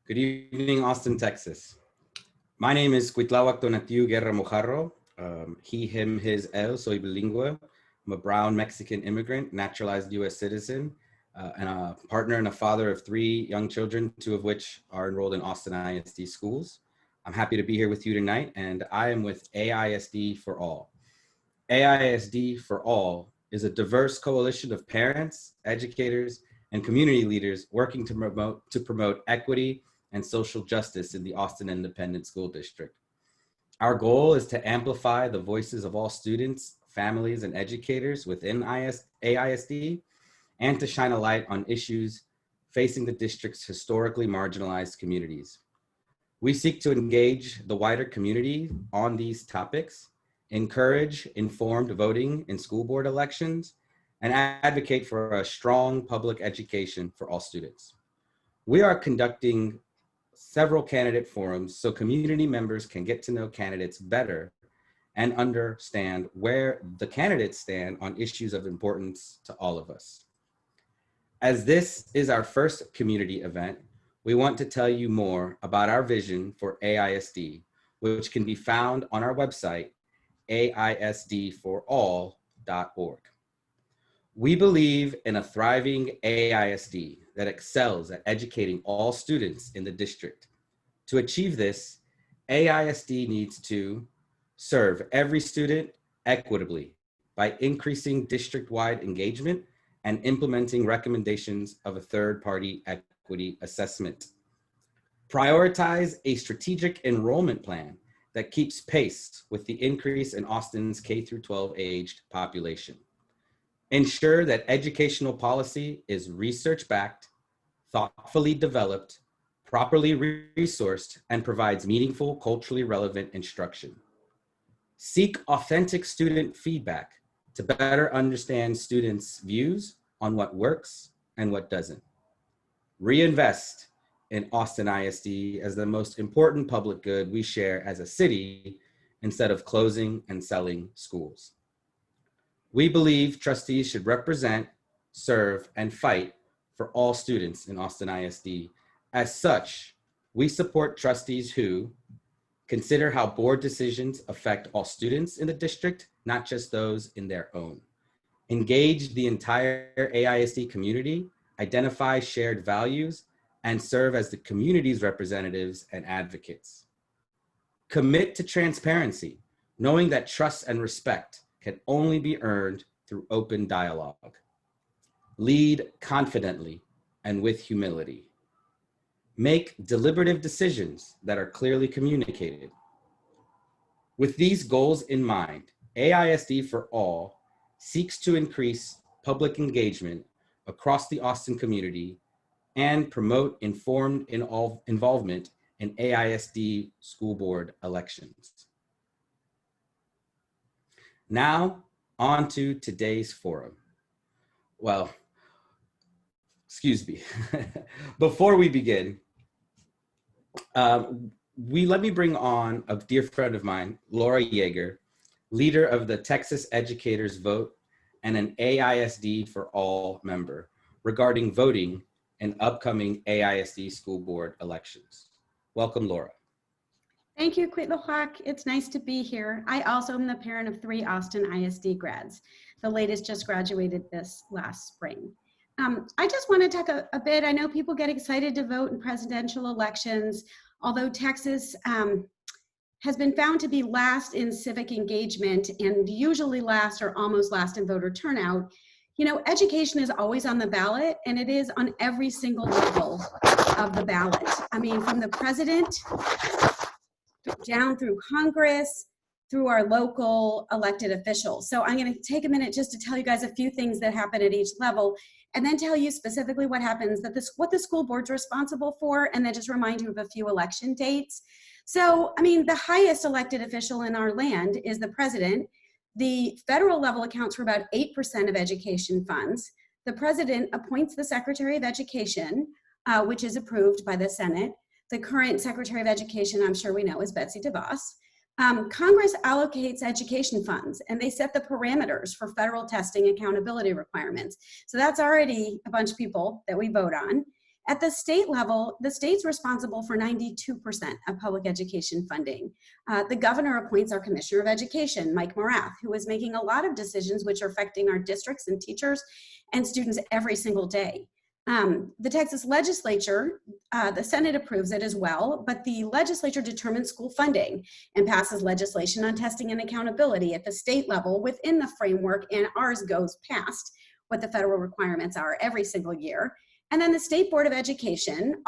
Good evening, Austin, Texas. My name is Cuitlawak Tonatiu Guerra Mojarro. He, him, his, él, soy bilingüe. I'm a brown Mexican immigrant, naturalized US citizen, and a partner and a father of 3 young children, 2 of which are enrolled in Austin ISD schools. I'm happy to be here with you tonight, and I am with AISD for All. AISD for All is a diverse coalition of parents, educators, and community leaders working to promote equity and social justice in the Austin Independent School District. Our goal is to amplify the voices of all students, families, and educators within AISD, and to shine a light on issues facing the district's historically marginalized communities. We seek to engage the wider community on these topics, encourage informed voting in school board elections, and advocate for a strong public education for all students. We are conducting several candidate forums so community members can get to know candidates better and understand where the candidates stand on issues of importance to all of us. As this is our first community event, we want to tell you more about our vision for AISD, which can be found on our website, aisdforall.org. We believe in a thriving AISD that excels at educating all students in the district. To achieve this, AISD needs to serve every student equitably by increasing district-wide engagement and implementing recommendations of a third-party equity assessment. Prioritize a strategic enrollment plan that keeps pace with the increase in Austin's K-12 aged population. Ensure that educational policy is research-backed, thoughtfully developed, properly resourced, and provides meaningful, culturally relevant instruction. Seek authentic student feedback to better understand students' views on what works and what doesn't. Reinvest in Austin ISD as the most important public good we share as a city instead of closing and selling schools. We believe trustees should represent, serve, and fight for all students in Austin ISD. As such, we support trustees who consider how board decisions affect all students in the district, not just those in their own. Engage the entire AISD community, identify shared values, and serve as the community's representatives and advocates. Commit to transparency, knowing that trust and respect can only be earned through open dialogue. Lead confidently and with humility. Make deliberative decisions that are clearly communicated. With these goals in mind, AISD for All seeks to increase public engagement across the Austin community and promote informed involvement in AISD school board elections. Now, on to today's forum. Well, excuse me. Before we begin, let me bring on a dear friend of mine, Laura Yeager, leader of the Texas Educators Vote and an AISD for All member regarding voting in upcoming AISD school board elections. Welcome, Laura. Thank you, Cuitlawak. It's nice to be here. I also am the parent of 3 Austin ISD grads. The latest just graduated this last spring. I just want to talk a bit. I know people get excited to vote in presidential elections, although Texas has been found to be last in civic engagement and usually last or almost last in voter turnout. You know, education is always on the ballot, and it is on every single level of the ballot. I mean, from the president down through Congress, through our local elected officials. So I'm going to take a minute just to tell you guys a few things that happen at each level, and then tell you specifically what happens, what the school board's responsible for, and then just remind you of a few election dates. So, I mean, the highest elected official in our land is the president. The federal level accounts for about 8% of education funds. The president appoints the Secretary of Education, which is approved by the Senate. The current Secretary of Education, I'm sure we know, is Betsy DeVos. Congress allocates education funds, and they set the parameters for federal testing accountability requirements. So that's already a bunch of people that we vote on. At the state level, the state's responsible for 92% of public education funding. The governor appoints our Commissioner of Education, Mike Morath, who is making a lot of decisions which are affecting our districts and teachers and students every single day. The Texas legislature, the Senate approves it as well, but the legislature determines school funding and passes legislation on testing and accountability at the state level within the framework, and ours goes past what the federal requirements are every single year. And then the State Board of Education,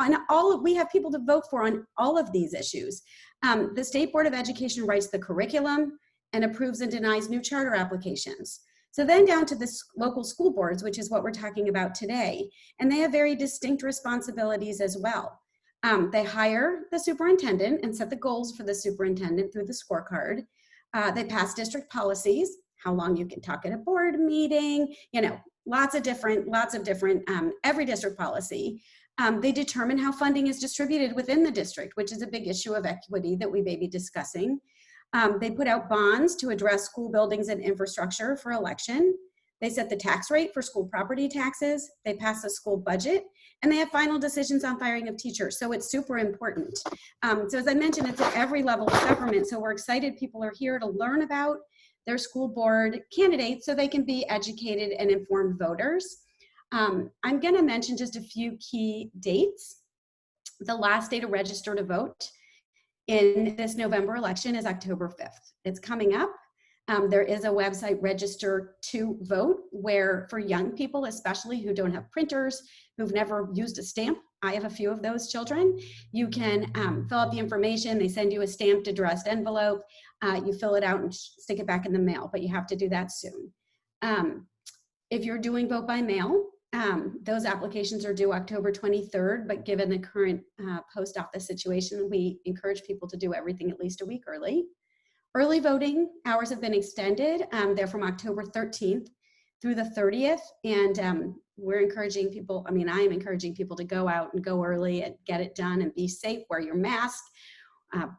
we have people to vote for on all of these issues. The State Board of Education writes the curriculum and approves and denies new charter applications. So then down to the local school boards, which is what we're talking about today, and they have very distinct responsibilities as well. They hire the superintendent and set the goals for the superintendent through the scorecard. They pass district policies, how long you can talk at a board meeting, lots of different, every district policy. They determine how funding is distributed within the district, which is a big issue of equity that we may be discussing. They put out bonds to address school buildings and infrastructure for election. They set the tax rate for school property taxes. They pass the school budget, and they have final decisions on firing of teachers. So it's super important. So as I mentioned, it's at every level of government. So we're excited people are here to learn about their school board candidates so they can be educated and informed voters. I'm gonna mention just a few key dates. The last day to register to vote in this November election is October 5th. It's coming up. There is a website, Register to Vote, where for young people, especially who don't have printers, who've never used a stamp, I have a few of those children, you can fill out the information. They send you a stamped addressed envelope. You fill it out and stick it back in the mail, but you have to do that soon. If you're doing vote by mail, those applications are due October 23rd, but given the current post office situation, we encourage people to do everything at least a week early. Early voting hours have been extended. They're from October 13th through the 30th, and we're encouraging people, I am encouraging people to go out and go early and get it done and be safe, wear your mask,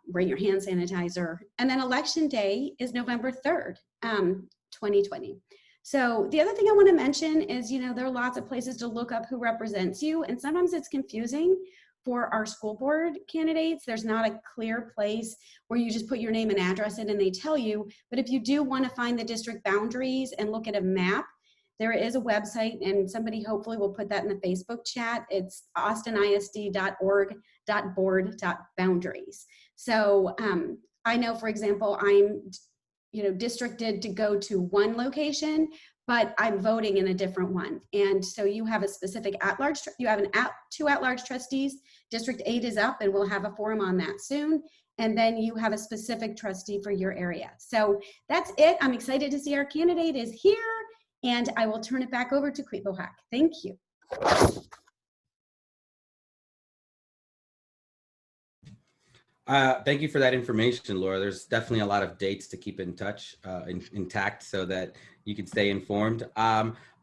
bring your hand sanitizer. And then election day is November 3rd, 2020. So the other thing I want to mention is, there are lots of places to look up who represents you, and sometimes it's confusing for our school board candidates. There's not a clear place where you just put your name and address in and they tell you. But if you do want to find the district boundaries and look at a map, there is a website, and somebody hopefully will put that in the Facebook chat. It's austinisd.org.board.boundaries. So I know, for example, I'm districted to go to one location, but I'm voting in a different one. And so you have a specific at-large, you have two at-large trustees. District 8 is up, and we'll have a forum on that soon. And then you have a specific trustee for your area. So that's it. I'm excited to see our candidate is here, and I will turn it back over to Quitlohak. Thank you. Thank you for that information, Laura. There's definitely a lot of dates to keep in touch, intact, so that you can stay informed.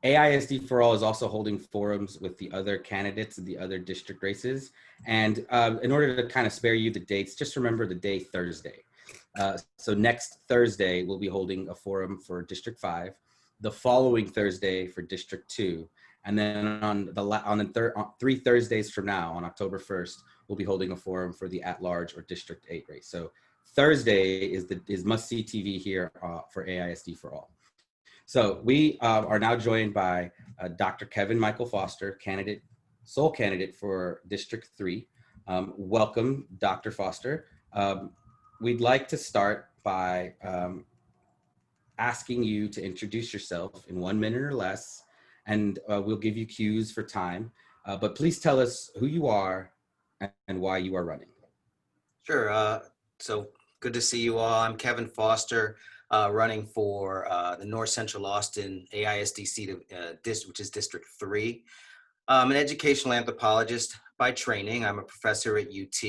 AISD for All is also holding forums with the other candidates and the other district races. And in order to kind of spare you the dates, just remember the day Thursday. So next Thursday, we'll be holding a forum for District 5, the following Thursday for District 2, and then on 3 Thursdays from now, on October 1st, we'll be holding a forum for the at-large or District 8 race. So Thursday is must-see TV here for AISD for All. So we are now joined by Dr. Kevin Michael Foster, sole candidate for District 3. Welcome, Dr. Foster. We'd like to start by asking you to introduce yourself in 1 minute or less, and we'll give you cues for time. But please tell us who you are and why you are running. Sure. So good to see you all. I'm Kevin Foster, running for the North Central Austin AISD seat of which is District 3. I'm an educational anthropologist by training. I'm a professor at UT.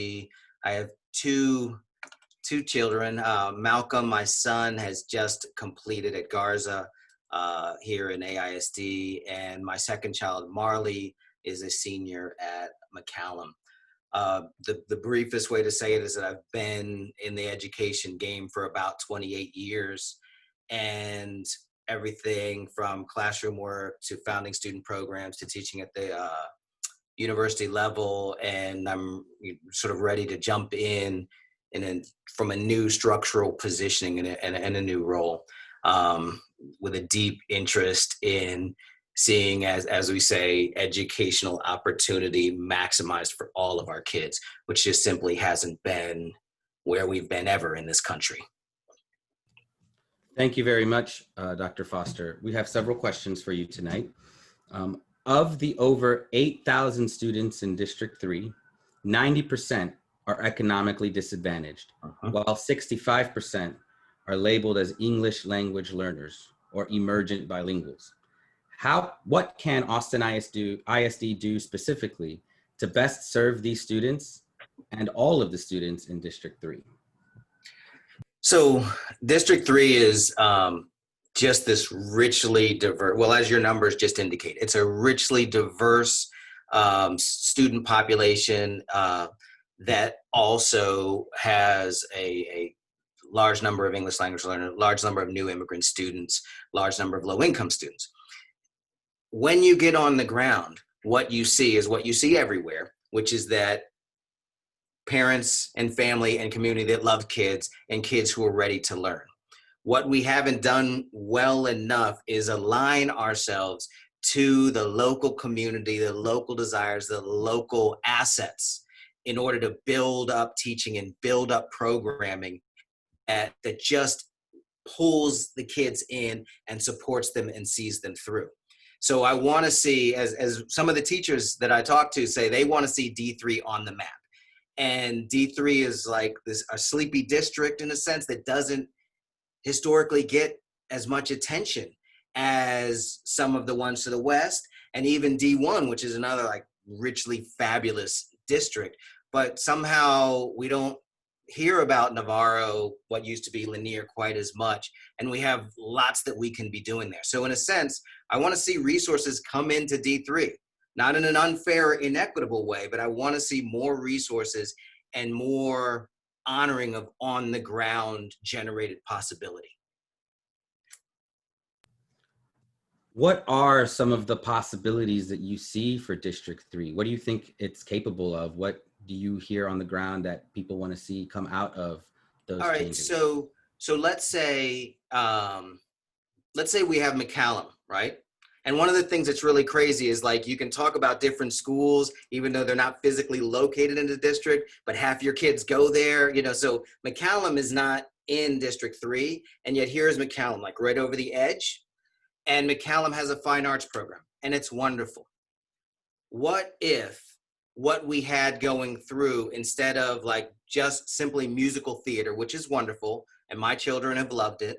I have two children. Malcolm, my son, has just completed at Garza here in AISD, and my second child, Marley, is a senior at McCallum. The briefest way to say it is that I've been in the education game for about 28 years, and everything from classroom work to founding student programs to teaching at the university level, and I'm sort of ready to jump in from a new structural positioning and a new role, with a deep interest in seeing, as we say, educational opportunity maximized for all of our kids, which just simply hasn't been where we've been ever in this country. Thank you very much, Dr. Foster. We have several questions for you tonight. Of the over 8,000 students in District 3, 90% are economically disadvantaged, while 65% are labeled as English language learners or emergent bilinguals. What can Austin ISD do specifically to best serve these students and all of the students in District 3? So District 3 is just this richly diverse, well, as your numbers just indicate, it's a richly diverse student population that also has a large number of English language learners, large number of new immigrant students, large number of low-income students. When you get on the ground, what you see is what you see everywhere, which is that parents and family and community that love kids and kids who are ready to learn. What we haven't done well enough is align ourselves to the local community, the local desires, the local assets in order to build up teaching and build up programming that just pulls the kids in and supports them and sees them through. So I want to see, as some of the teachers that I talk to say, they want to see D3 on the map. And D3 is like a sleepy district in a sense that doesn't historically get as much attention as some of the ones to the west, and even D1, which is another like richly fabulous district. But somehow we don't hear about Navarro, what used to be Lanier, quite as much. And we have lots that we can be doing there. So in a sense, I want to see resources come into D3, not in an unfair, inequitable way, but I want to see more resources and more honoring of on the ground generated possibility. What are some of the possibilities that you see for District 3? What do you think it's capable of? What do you hear on the ground that people want to see come out of those All right, changes? so let's say we have McCallum, right? And one of the things that's really crazy is like you can talk about different schools, even though they're not physically located in the district, but half your kids go there, you know. So McCallum is not in District 3, and yet here's McCallum, like right over the edge. And McCallum has a fine arts program, and it's wonderful. What if what we had going through, instead of like just simply musical theater, which is wonderful, and my children have loved it,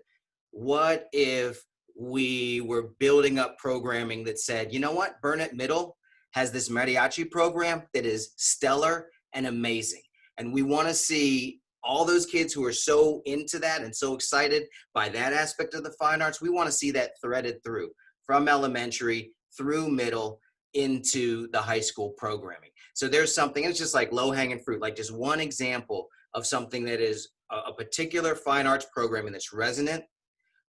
what if we were building up programming that said, you know what, Burnett Middle has this mariachi program that is stellar and amazing. And we want to see all those kids who are so into that and so excited by that aspect of the fine arts. We want to see that threaded through from elementary through middle into the high school programming. So there's something, it's just like low hanging fruit, like just one example of something that is a particular fine arts programming that's resonant,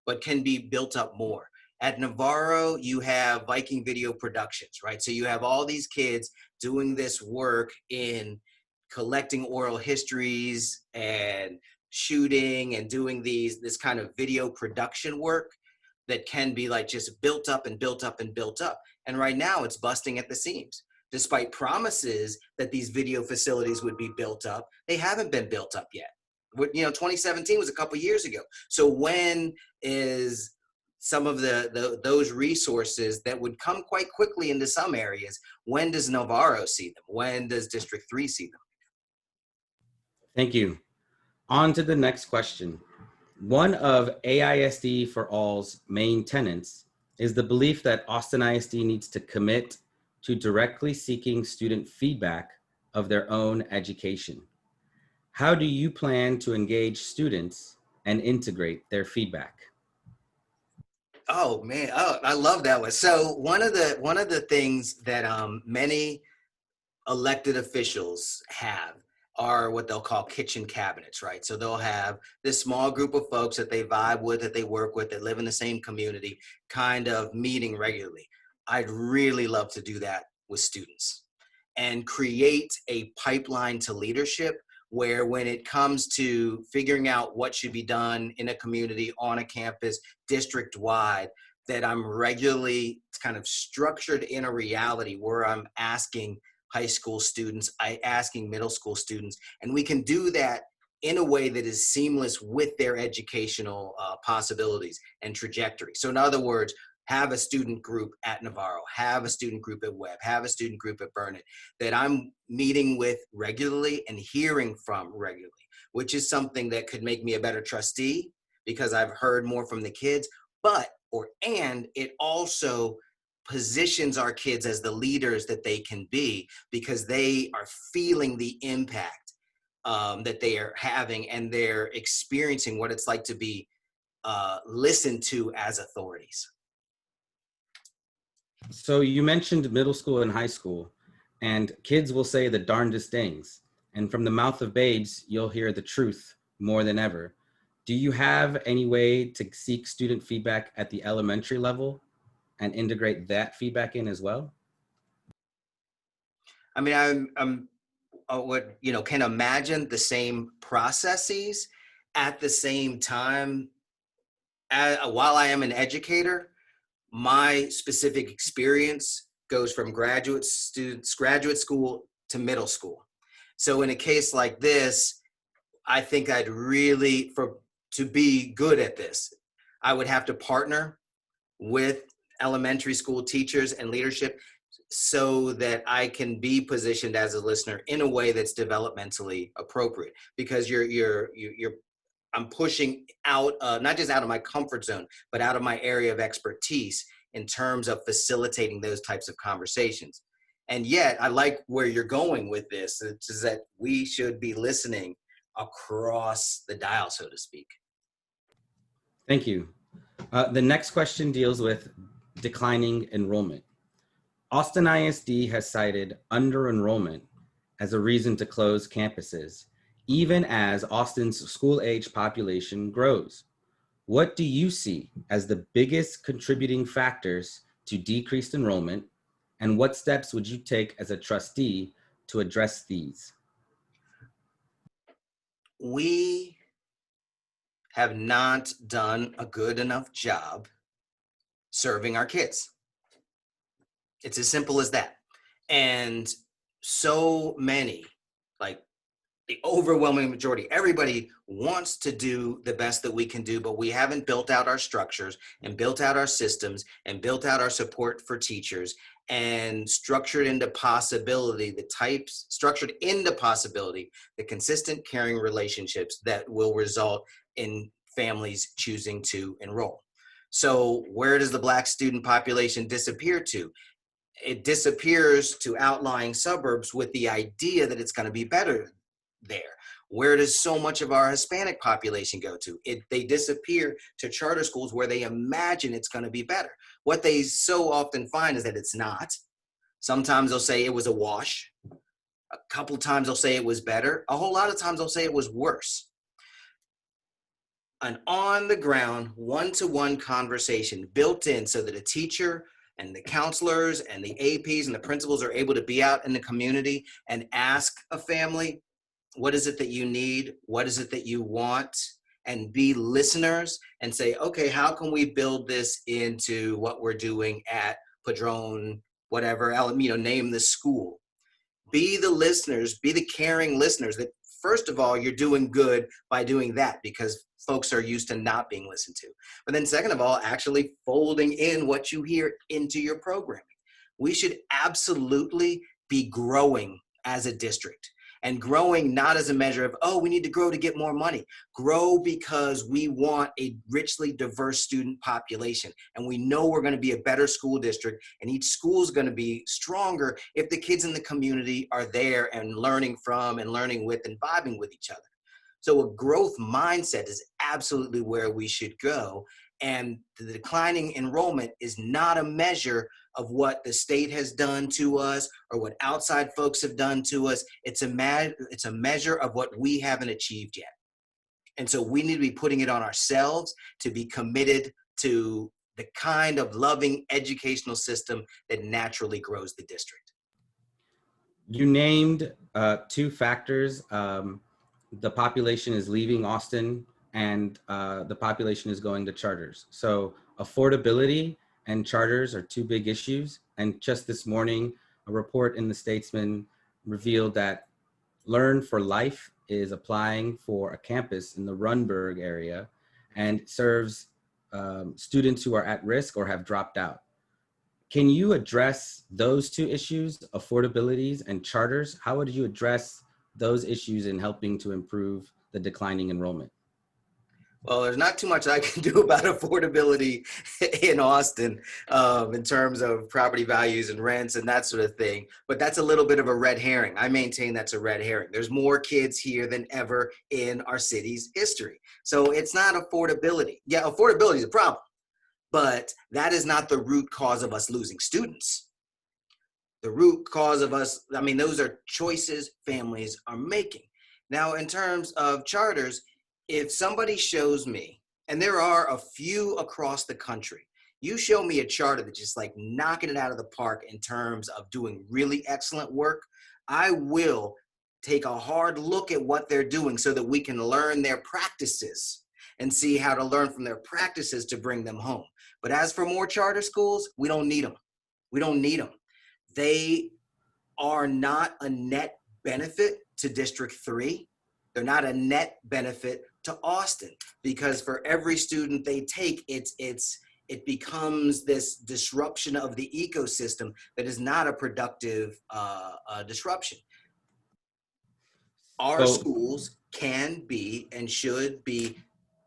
but can be built up more. At Navarro, you have Viking Video Productions, right? So you have all these kids doing this work in collecting oral histories and shooting and doing this kind of video production work that can be like just built up and built up and built up. And right now it's busting at the seams. Despite promises that these video facilities would be built up, they haven't been built up yet. 2017 was a couple years ago. So when is some of those resources that would come quite quickly into some areas, when does Navarro see them? When does District 3 see them? Thank you. On to the next question. One of AISD for All's main tenets is the belief that Austin ISD needs to commit to directly seeking student feedback of their own education. How do you plan to engage students and integrate their feedback? Oh man, I love that one. So one of the things that many elected officials have are what they'll call kitchen cabinets, right? So they'll have this small group of folks that they vibe with, that they work with, that live in the same community, kind of meeting regularly. I'd really love to do that with students. and create a pipeline to leadership where when it comes to figuring out what should be done in a community, on a campus, district-wide, that I'm regularly kind of structured in a reality where I'm asking high school students, asking middle school students, and we can do that in a way that is seamless with their educational possibilities and trajectory. So in other words, have a student group at Navarro, have a student group at Webb, have a student group at Burnett that I'm meeting with regularly and hearing from regularly, which is something that could make me a better trustee because I've heard more from the kids, and it also positions our kids as the leaders that they can be because they are feeling the impact that they are having, and they're experiencing what it's like to be listened to as authorities. So you mentioned middle school and high school, and kids will say the darndest things. And from the mouth of babes, you'll hear the truth more than ever. Do you have any way to seek student feedback at the elementary level and integrate that feedback in as well? I mean, can imagine the same processes at the same time. While I am an educator, my specific experience goes from graduate school to middle school. So in a case like this, I think to be good at this, I would have to partner with elementary school teachers and leadership so that I can be positioned as a listener in a way that's developmentally appropriate, because I'm pushing out, not just out of my comfort zone, but out of my area of expertise in terms of facilitating those types of conversations. And yet, I like where you're going with this, which is that we should be listening across the dial, so to speak. Thank you. The next question deals with declining enrollment. Austin ISD has cited under-enrollment as a reason to close campuses, even as Austin's school-age population grows. What do you see as the biggest contributing factors to decreased enrollment, and what steps would you take as a trustee to address these? We have not done a good enough job serving our kids. It's as simple as that. And so many, like the overwhelming majority, everybody wants to do the best that we can do, but we haven't built out our structures and built out our systems and built out our support for teachers and structured into possibility, the consistent caring relationships that will result in families choosing to enroll. So where does the Black student population disappear to? It disappears to outlying suburbs with the idea that it's going to be better there. Where does so much of our Hispanic population go to? They disappear to charter schools where they imagine it's going to be better. What they so often find is that it's not. Sometimes they'll say it was a wash. A couple times they'll say it was better. A whole lot of times they'll say it was worse. An on-the-ground, one-to-one conversation built in so that a teacher and the counselors and the APs and the principals are able to be out in the community and ask a family, what is it that you need? What is it that you want? And be listeners and say, okay, how can we build this into what we're doing at Padrone, whatever, name the school. Be the listeners, be the caring listeners that, first of all, you're doing good by doing that because folks are used to not being listened to. But then second of all, actually folding in what you hear into your programming. We should absolutely be growing as a district, and growing not as a measure of, oh, we need to grow to get more money. Grow because we want a richly diverse student population. And we know we're going to be a better school district, and each school is going to be stronger if the kids in the community are there and learning from and learning with and vibing with each other. So a growth mindset is absolutely where we should go. And the declining enrollment is not a measure of what the state has done to us or what outside folks have done to us. It's a measure of what we haven't achieved yet. And so we need to be putting it on ourselves to be committed to the kind of loving educational system that naturally grows the district. You named two factors. The population is leaving Austin and the population is going to charters. So affordability and charters are two big issues. And just this morning, a report in the Statesman revealed that Learn for Life is applying for a campus in the Runberg area and serves students who are at risk or have dropped out. Can you address those two issues, affordabilities and charters? How would you address those issues in helping to improve the declining enrollment? Well, there's not too much I can do about affordability in Austin in terms of property values and rents and that sort of thing. But that's a little bit of a red herring. I maintain that's a red herring. There's more kids here than ever in our city's history. So it's not affordability. Yeah, affordability is a problem, but that is not the root cause of us losing students. The root cause of us, I mean, those are choices families are making. Now, in terms of charters, if somebody shows me, and there are a few across the country, you show me a charter that's just like knocking it out of the park in terms of doing really excellent work, I will take a hard look at what they're doing so that we can learn their practices and see how to learn from their practices to bring them home. But as for more charter schools, we don't need them. We don't need them. They are not a net benefit to District 3. They're not a net benefit to Austin, because for every student they take, it becomes this disruption of the ecosystem that is not a productive disruption. Our schools can be and should be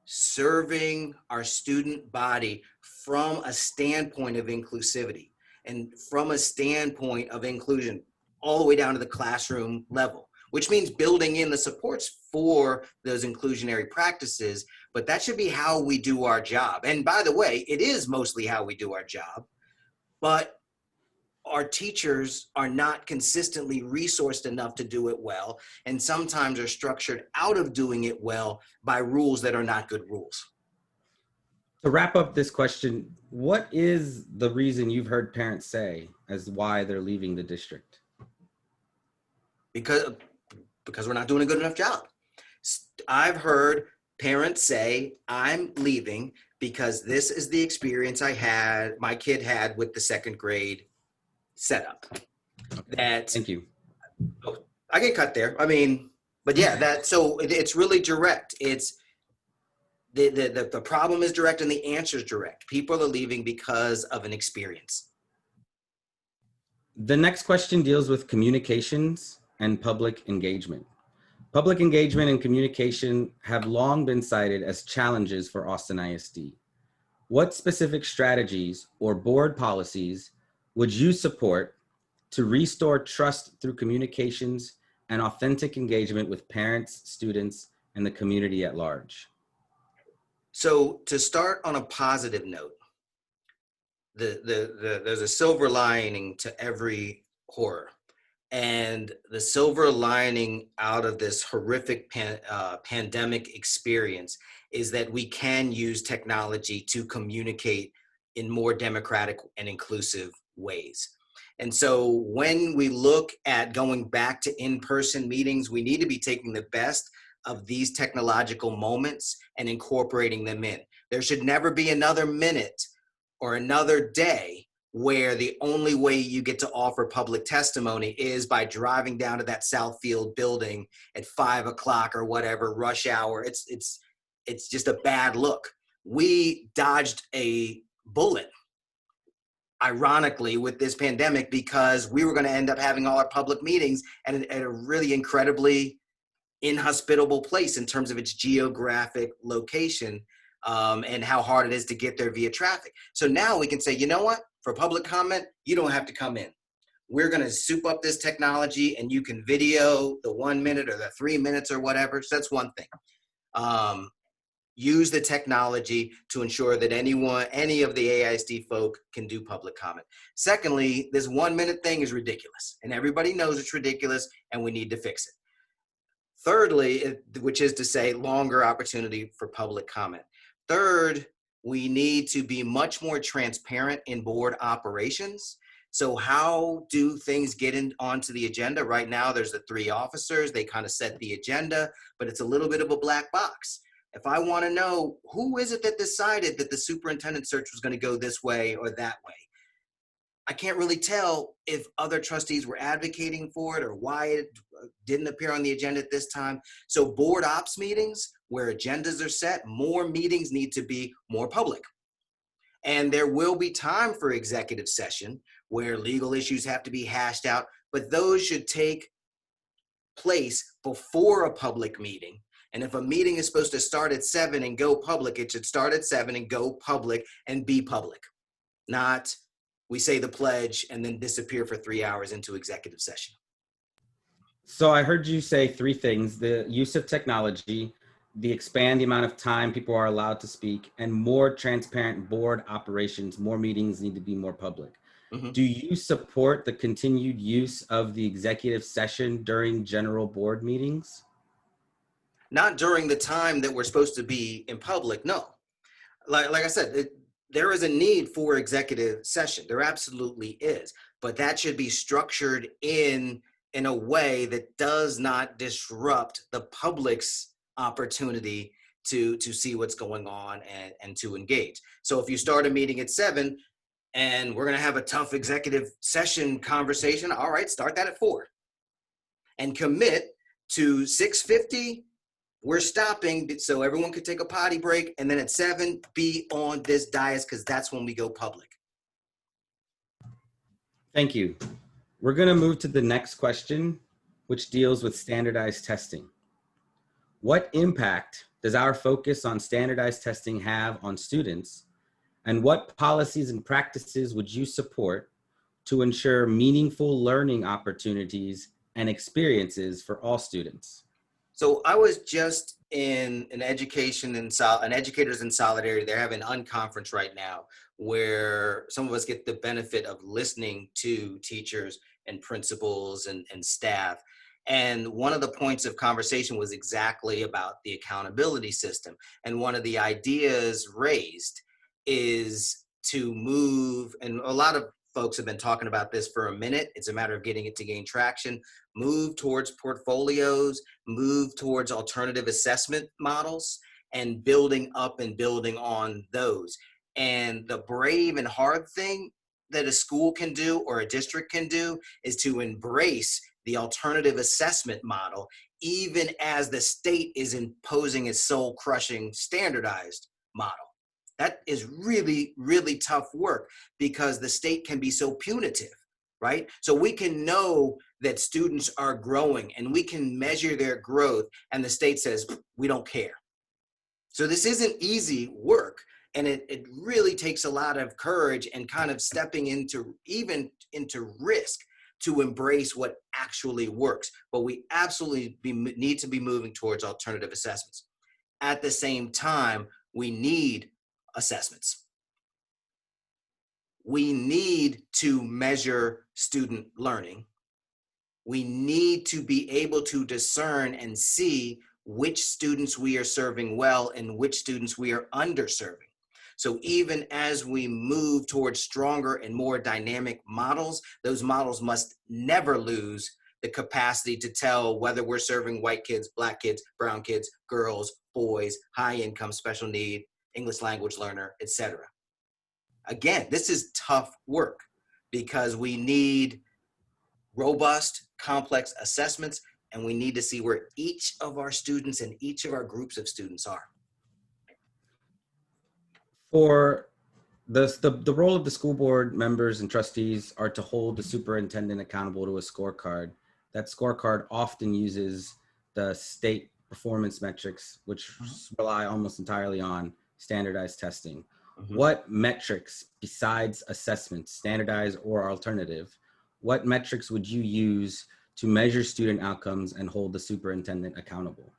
serving our student body from a standpoint of inclusivity and from a standpoint of inclusion all the way down to the classroom level, which means building in the supports for those inclusionary practices. But that should be how we do our job. And by the way, it is mostly how we do our job, but our teachers are not consistently resourced enough to do it well, and sometimes are structured out of doing it well by rules that are not good rules. To wrap up this question, what is the reason you've heard parents say as why they're leaving the district? Because we're not doing a good enough job. I've heard parents say, I'm leaving because this is the experience my kid had with the second grade setup. Okay. Thank you. I get cut there. I mean, but yeah, so it's really direct. It's the problem is direct and the answer is direct. People are leaving because of an experience. The next question deals with communications and public engagement. Public engagement and communication have long been cited as challenges for Austin ISD. What specific strategies or board policies would you support to restore trust through communications and authentic engagement with parents, students, and the community at large? So to start on a positive note, there's a silver lining to every horror. And the silver lining out of this horrific pandemic experience is that we can use technology to communicate in more democratic and inclusive ways. And so when we look at going back to in-person meetings, we need to be taking the best of these technological moments and incorporating them in. There should never be another minute or another day where the only way you get to offer public testimony is by driving down to that Southfield building at 5 o'clock or whatever, rush hour. It's just a bad look. We dodged a bullet, ironically, with this pandemic, because we were going to end up having all our public meetings at a really incredibly inhospitable place in terms of its geographic location and how hard it is to get there via traffic. So now we can say, you know what? For public comment, you don't have to come in. We're going to soup up this technology and you can video the 1 minute or the 3 minutes or whatever. So that's one thing. Use the technology to ensure that any of the AISD folk can do public comment. Secondly, this 1 minute thing is ridiculous and everybody knows it's ridiculous and we need to fix it. Thirdly, which is to say longer opportunity for public comment. Third, we need to be much more transparent in board operations So how do things get onto the agenda? Right now, there's the 3 officers. They kind of set the agenda, but it's a little bit of a black box. If I want to know who is it that decided that the superintendent search was going to go this way or that way, I can't really tell if other trustees were advocating for it or why it didn't appear on the agenda at this time. So board ops meetings where agendas are set, more meetings need to be more public. And there will be time for executive session where legal issues have to be hashed out, but those should take place before a public meeting. And if a meeting is supposed to start at 7 and go public, it should start at 7 and go public and be public, not we say the pledge and then disappear for 3 hours into executive session. So I heard you say 3 things: the use of technology, the expand the amount of time people are allowed to speak, and more transparent board operations. More meetings need to be more public. Mm-hmm. Do you support the continued use of the executive session during general board meetings? Not during the time that we're supposed to be in public, no. Like I said, there is a need for executive session. There absolutely is, but that should be structured in a way that does not disrupt the public's opportunity to see what's going on and to engage. So if you start a meeting at 7 and we're going to have a tough executive session conversation, all right, start that at 4 and commit to 6:50. We're stopping so everyone could take a potty break, and then at 7, be on this dais because that's when we go public. Thank you. We're going to move to the next question, which deals with standardized testing. What impact does our focus on standardized testing have on students, and what policies and practices would you support to ensure meaningful learning opportunities and experiences for all students? So I was just in an Educators in Solidarity. They're having an unconference right now where some of us get the benefit of listening to teachers and principals and staff. And one of the points of conversation was exactly about the accountability system. And one of the ideas raised is to move, and a lot of folks have been talking about this for a minute. It's a matter of getting it to gain traction, move towards portfolios, move towards alternative assessment models, and building up and building on those. And the brave and hard thing that a school can do or a district can do is to embrace the alternative assessment model, even as the state is imposing its soul-crushing standardized model. That is really, really tough work because the state can be so punitive, right? So we can know that students are growing and we can measure their growth, and the state says, we don't care. So this isn't easy work, and it really takes a lot of courage and kind of stepping into risk to embrace what actually works. But we absolutely need to be moving towards alternative assessments. At the same time, we need assessments. We need to measure student learning. We need to be able to discern and see which students we are serving well and which students we are underserving. So even as we move towards stronger and more dynamic models, those models must never lose the capacity to tell whether we're serving white kids, black kids, brown kids, girls, boys, high income, special need, English language learner, etc. Again, this is tough work because we need robust, complex assessments, and we need to see where each of our students and each of our groups of students are. For the role of the school board members and trustees are to hold the superintendent accountable to a scorecard. That scorecard often uses the state performance metrics, which rely almost entirely on standardized testing. What metrics besides assessments, standardized or alternative, what metrics would you use to measure student outcomes and hold the superintendent accountable?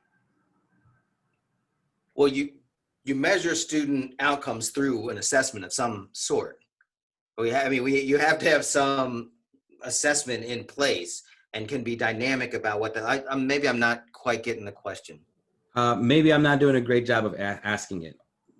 Well, you measure student outcomes through an assessment of some sort. You have to have some assessment in place and can be dynamic about what maybe I'm not quite getting the question. Maybe I'm not doing a great job of asking it.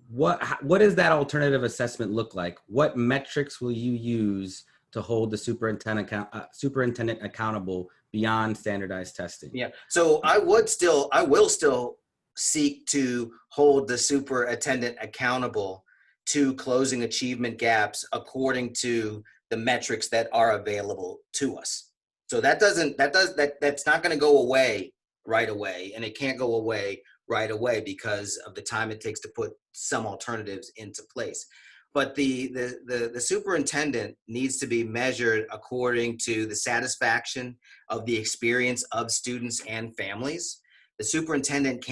What does that alternative assessment look like? What metrics will you use to hold the superintendent accountable beyond standardized testing? Yeah, so I will still seek to hold the superintendent accountable to closing achievement gaps according to the metrics that are available to us. So that's not going to go away right away, and it can't go away right away because of the time it takes to put some alternatives into place. But the superintendent needs to be measured according to the satisfaction of the experience of students and families. The superintendent's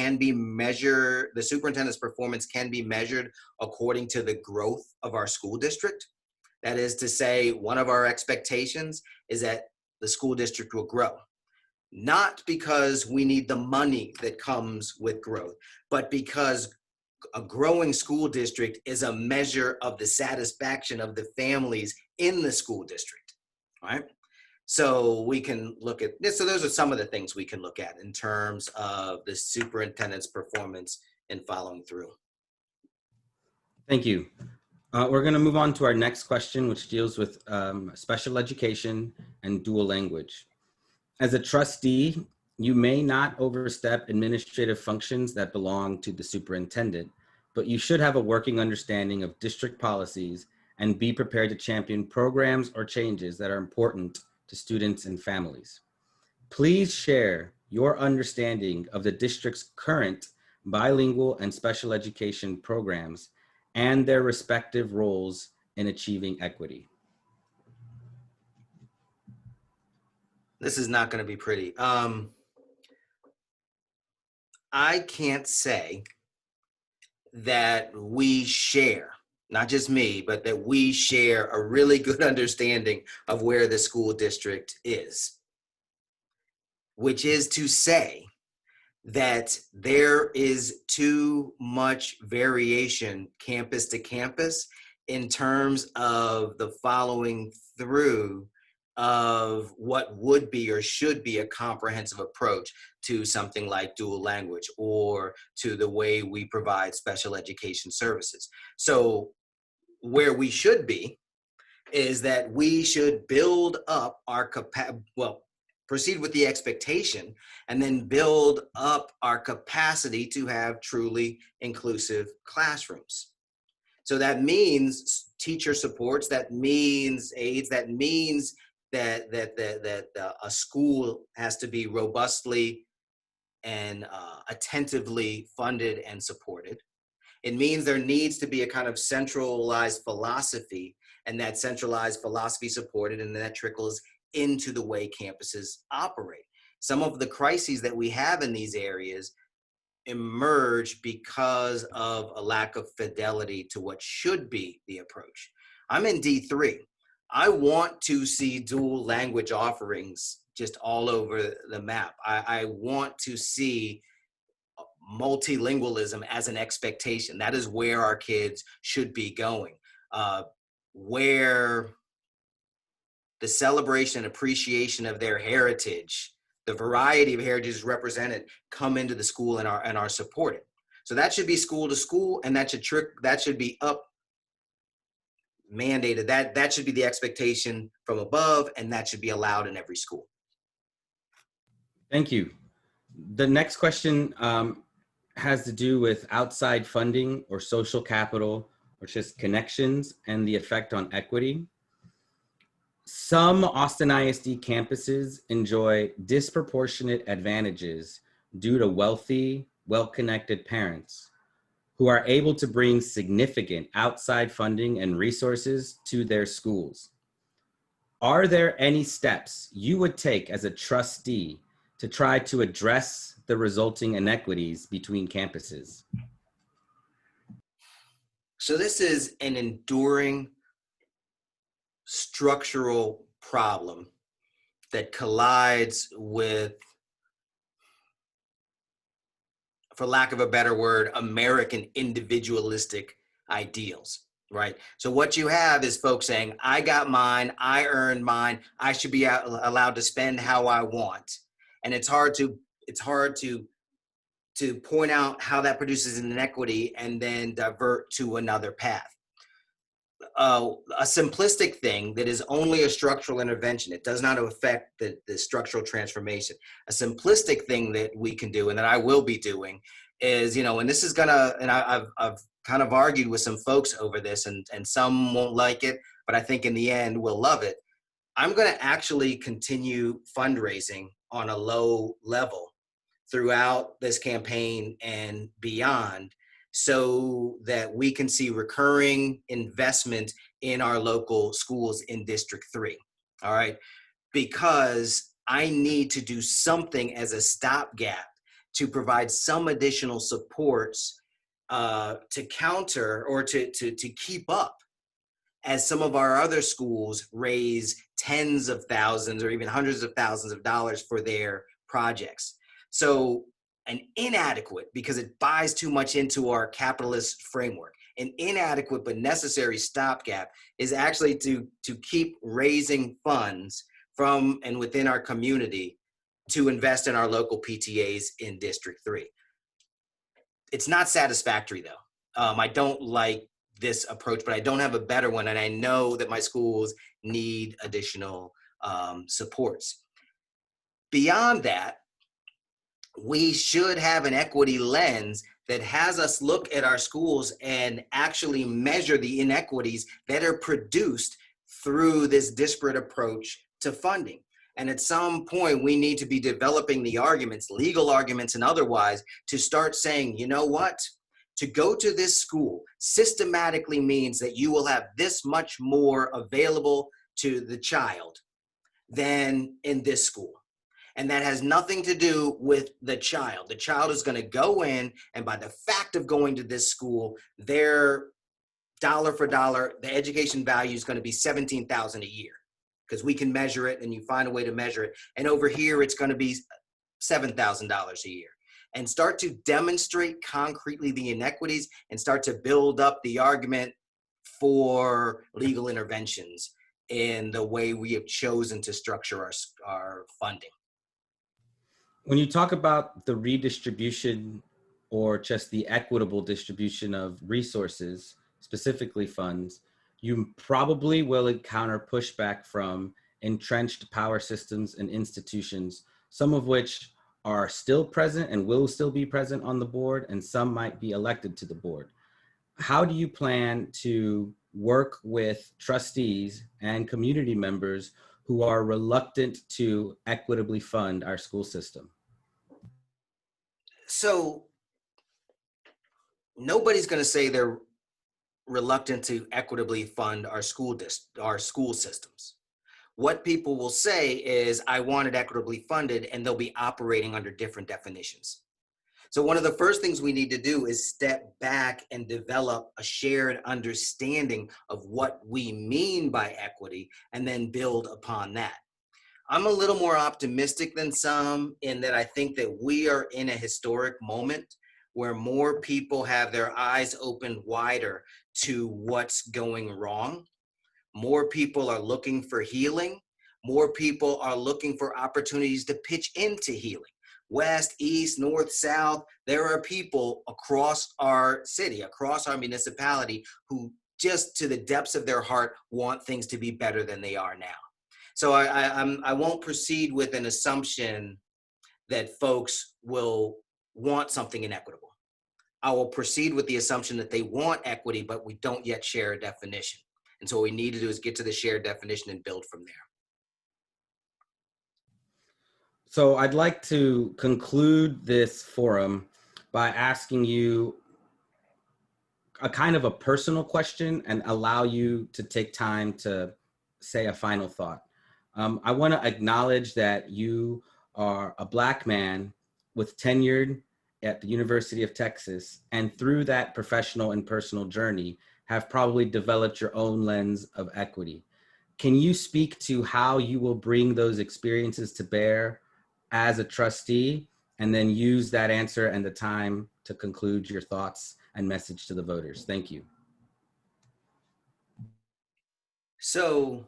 performance can be measured according to the growth of our school district. That is to say, one of our expectations is that the school district will grow. Not because we need the money that comes with growth, but because a growing school district is a measure of the satisfaction of the families in the school district, right? So we can look at this. So those are some of the things we can look at in terms of the superintendent's performance in following through. Thank you. We're going to move on to our next question, which deals with special education and dual language. As a trustee, you may not overstep administrative functions that belong to the superintendent, but you should have a working understanding of district policies and be prepared to champion programs or changes that are important to students and families. Please share your understanding of the district's current bilingual and special education programs and their respective roles in achieving equity. This is not going to be pretty. I can't say that we share, not just me, but that we share a really good understanding of where the school district is, which is to say that there is too much variation campus to campus in terms of the following through of what would be or should be a comprehensive approach to something like dual language or to the way we provide special education services. So where we should be is that we should build up our proceed with the expectation and then build up our capacity to have truly inclusive classrooms. So that means teacher supports, that means aides, that means that a school has to be robustly and attentively funded and supported. It means there needs to be a kind of centralized philosophy, and that centralized philosophy supported, and that trickles into the way campuses operate. Some of the crises that we have in these areas emerge because of a lack of fidelity to what should be the approach. I'm in D3. I want to see dual language offerings just all over the map. I want to see multilingualism as an expectation. That is where our kids should be going, where the celebration and appreciation of their heritage, the variety of heritages represented, come into the school and are supported. So that should be school to school, and that should be up mandated. That should be the expectation from above, and that should be allowed in every school. Thank you. The next question has to do with outside funding or social capital or just connections and the effect on equity. Some Austin ISD campuses enjoy disproportionate advantages due to wealthy, well-connected parents who are able to bring significant outside funding and resources to their schools. Are there any steps you would take as a trustee to try to address the resulting inequities between campuses? So this is an enduring structural problem that collides with, for lack of a better word, American individualistic ideals, right? So what you have is folks saying, I got mine, I earned mine, I should be allowed to spend how I want. And it's hard to point out how that produces an inequity and then divert to another path. a simplistic thing that is only a structural intervention. It does not affect the structural transformation. A simplistic thing that we can do, and that I will be doing, is, and this is gonna, and I've kind of argued with some folks over this, and some won't like it, but I think in the end we'll love it. I'm going to actually continue fundraising on a low level throughout this campaign and beyond, so that we can see recurring investment in our local schools in District 3. All right. Because I need to do something as a stopgap to provide some additional supports to counter or to keep up, as some of our other schools raise tens of thousands or even hundreds of thousands of dollars for their projects. So an inadequate, because it buys too much into our capitalist framework, an inadequate but necessary stopgap is actually to keep raising funds from and within our community to invest in our local PTAs in District 3. It's not satisfactory though. I don't like this approach, but I don't have a better one. And I know that my schools need additional supports. Beyond that, we should have an equity lens that has us look at our schools and actually measure the inequities that are produced through this disparate approach to funding. And at some point, we need to be developing the arguments, legal arguments and otherwise, to start saying, you know what? To go to this school systematically means that you will have this much more available to the child than in this school. And that has nothing to do with the child. The child is going to go in, and by the fact of going to this school, their dollar for dollar, the education value is going to be $17,000 a year, because we can measure it and you find a way to measure it. And over here, it's going to be $7,000 a year. And start to demonstrate concretely the inequities and start to build up the argument for legal interventions in the way we have chosen to structure our funding. When you talk about the redistribution or just the equitable distribution of resources, specifically funds, you probably will encounter pushback from entrenched power systems and institutions, some of which are still present and will still be present on the board, and some might be elected to the board. How do you plan to work with trustees and community members who are reluctant to equitably fund our school system? So nobody's going to say they're reluctant to equitably fund our school systems. What people will say is, I want it equitably funded, and they'll be operating under different definitions. So one of the first things we need to do is step back and develop a shared understanding of what we mean by equity, and then build upon that. I'm a little more optimistic than some in that I think that we are in a historic moment where more people have their eyes opened wider to what's going wrong. More people are looking for healing. More people are looking for opportunities to pitch into healing. West, east, north, south, there are people across our city, across our municipality, who just to the depths of their heart want things to be better than they are now. So I won't proceed with an assumption that folks will want something inequitable. I will proceed with the assumption that they want equity, but we don't yet share a definition. And so what we need to do is get to the shared definition and build from there. So I'd like to conclude this forum by asking you a kind of a personal question and allow you to take time to say a final thought. I want to acknowledge that you are a Black man with tenure at the University of Texas, and through that professional and personal journey have probably developed your own lens of equity. Can you speak to how you will bring those experiences to bear as a trustee, and then use that answer and the time to conclude your thoughts and message to the voters? Thank you. So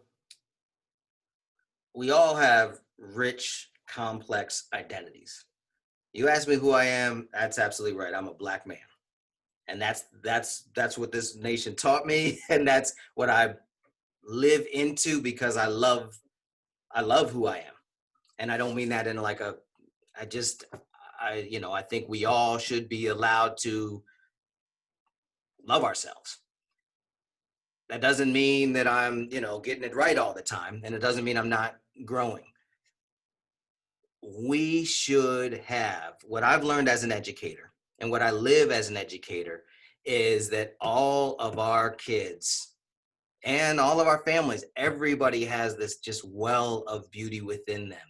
we all have rich, complex identities. You ask me who I am, that's absolutely right. I'm a Black man. And that's what this nation taught me. And that's what I live into, because I love who I am. And I don't mean that in like I think we all should be allowed to love ourselves. That doesn't mean that I'm, getting it right all the time. And it doesn't mean I'm not growing. We should have, what I've learned as an educator and what I live as an educator, is that all of our kids and all of our families, everybody has this just well of beauty within them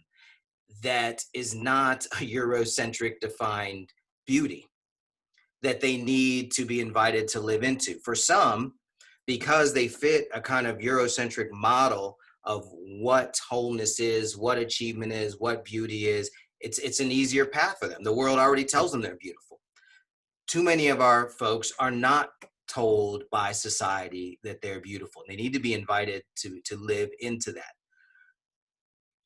that is not a Eurocentric defined beauty that they need to be invited to live into. For some, because they fit a kind of Eurocentric model of what wholeness is, what achievement is, what beauty is, it's an easier path for them. The world already tells them they're beautiful. Too many of our folks are not told by society that they're beautiful. They need to be invited to live into that.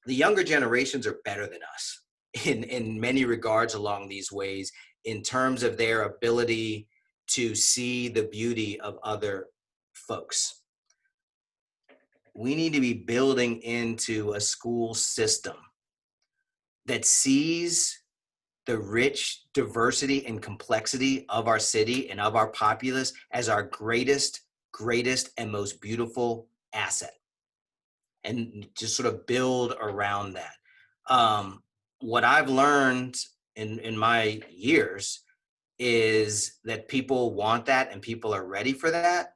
The younger generations are better than us in many regards along these ways, in terms of their ability to see the beauty of other folks. We need to be building into a school system that sees the rich diversity and complexity of our city and of our populace as our greatest and most beautiful asset, and just sort of build around that. What I've learned in my years is that people want that, and people are ready for that,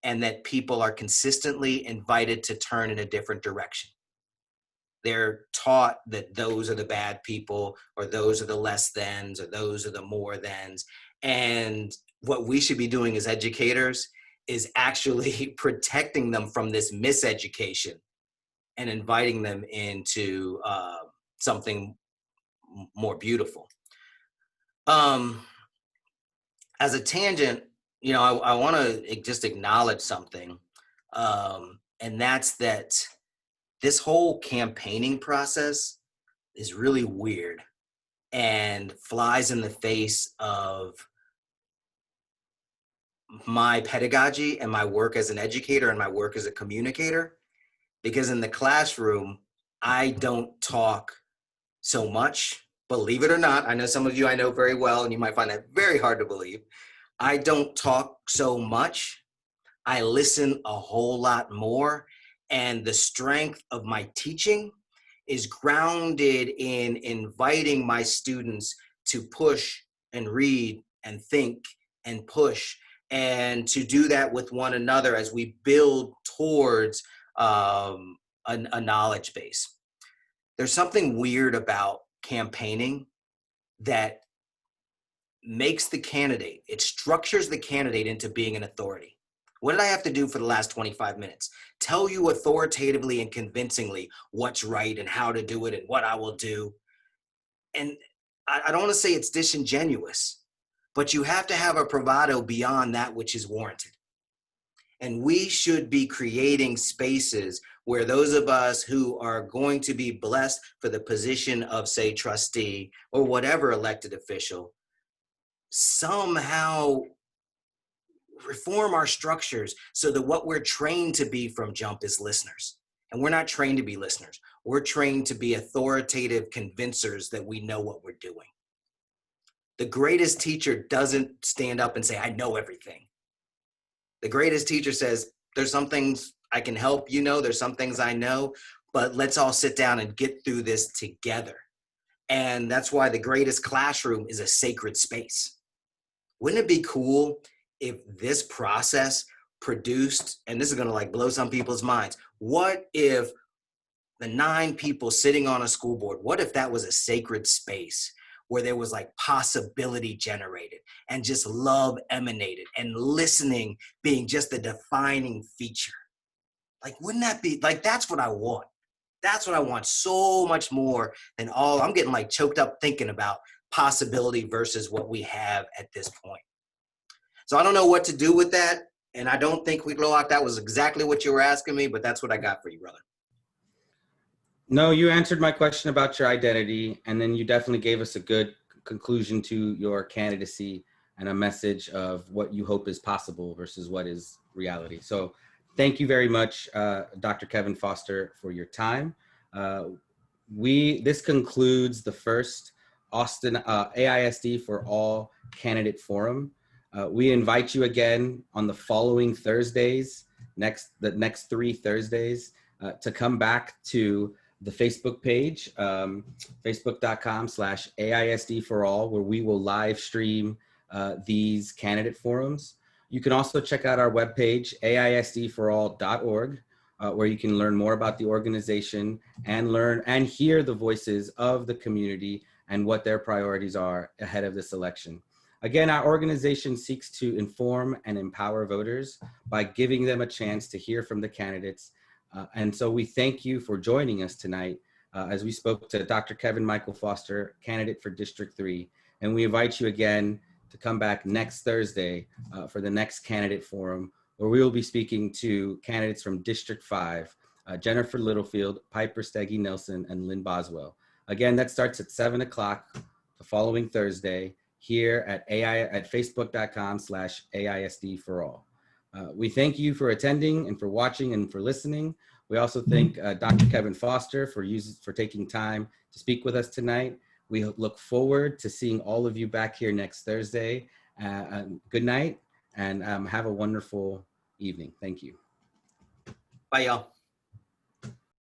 and that people are consistently invited to turn in a different direction. They're taught that those are the bad people, or those are the less thans, or those are the more thans. And what we should be doing as educators is actually protecting them from this miseducation and inviting them into something more beautiful. As a tangent, I want to just acknowledge something, and that's that this whole campaigning process is really weird and flies in the face of my pedagogy and my work as an educator and my work as a communicator. Because in the classroom, I don't talk so much. Believe it or not, I know some of you I know very well, and you might find that very hard to believe. I don't talk so much. I listen a whole lot more. And the strength of my teaching is grounded in inviting my students to push and read and think and push, and to do that with one another as we build towards a knowledge base. There's something weird about campaigning that makes the candidate, it structures the candidate into being an authority. What did I have to do for the last 25 minutes? Tell you authoritatively and convincingly what's right and how to do it and what I will do. And I don't want to say it's disingenuous, but you have to have a bravado beyond that which is warranted. And we should be creating spaces where those of us who are going to be blessed for the position of, say, trustee or whatever elected official, somehow reform our structures so that what we're trained to be from jump is listeners. And we're not trained to be listeners. We're trained to be authoritative convincers that we know what we're doing. The greatest teacher doesn't stand up and say, I know everything. The greatest teacher says, there's some things I can help you know, there's some things I know, but let's all sit down and get through this together. And that's why the greatest classroom is a sacred space. Wouldn't it be cool if this process produced, and this is going to like blow some people's minds, what if the 9 people sitting on a school board, what if that was a sacred space where there was like possibility generated and just love emanated and listening being just the defining feature? Like, wouldn't that be like, that's what I want. That's what I want so much more than all, I'm getting like choked up thinking about possibility versus what we have at this point. So I don't know what to do with that. And I don't think we blow out that was exactly what you were asking me, but that's what I got for you, brother. No, you answered my question about your identity, and then you definitely gave us a good conclusion to your candidacy. and a message of what you hope is possible versus what is reality. So thank you very much, Dr. Kevin Foster, for your time. This concludes the first Austin AISD for All Candidate Forum. We invite you again on the following Thursdays, the next 3 Thursdays, to come back to the Facebook page, facebook.com/AISD for all, where we will live stream these candidate forums. You can also check out our webpage, AISDforall.org, where you can learn more about the organization and learn and hear the voices of the community and what their priorities are ahead of this election. Again, our organization seeks to inform and empower voters by giving them a chance to hear from the candidates. And so we thank you for joining us tonight as we spoke to Dr. Kevin Michael Foster, candidate for District 3. And we invite you again to come back next Thursday for the next candidate forum, where we will be speaking to candidates from District 5, Jennifer Littlefield, Piper Steggy Nelson, and Lynn Boswell. Again, that starts at 7 o'clock the following Thursday here at facebook.com/AISD for all. We thank you for attending and for watching and for listening. We also thank Dr. Kevin Foster for taking time to speak with us tonight. We look forward to seeing all of you back here next Thursday. Good night and have a wonderful evening. Thank you. Bye, y'all.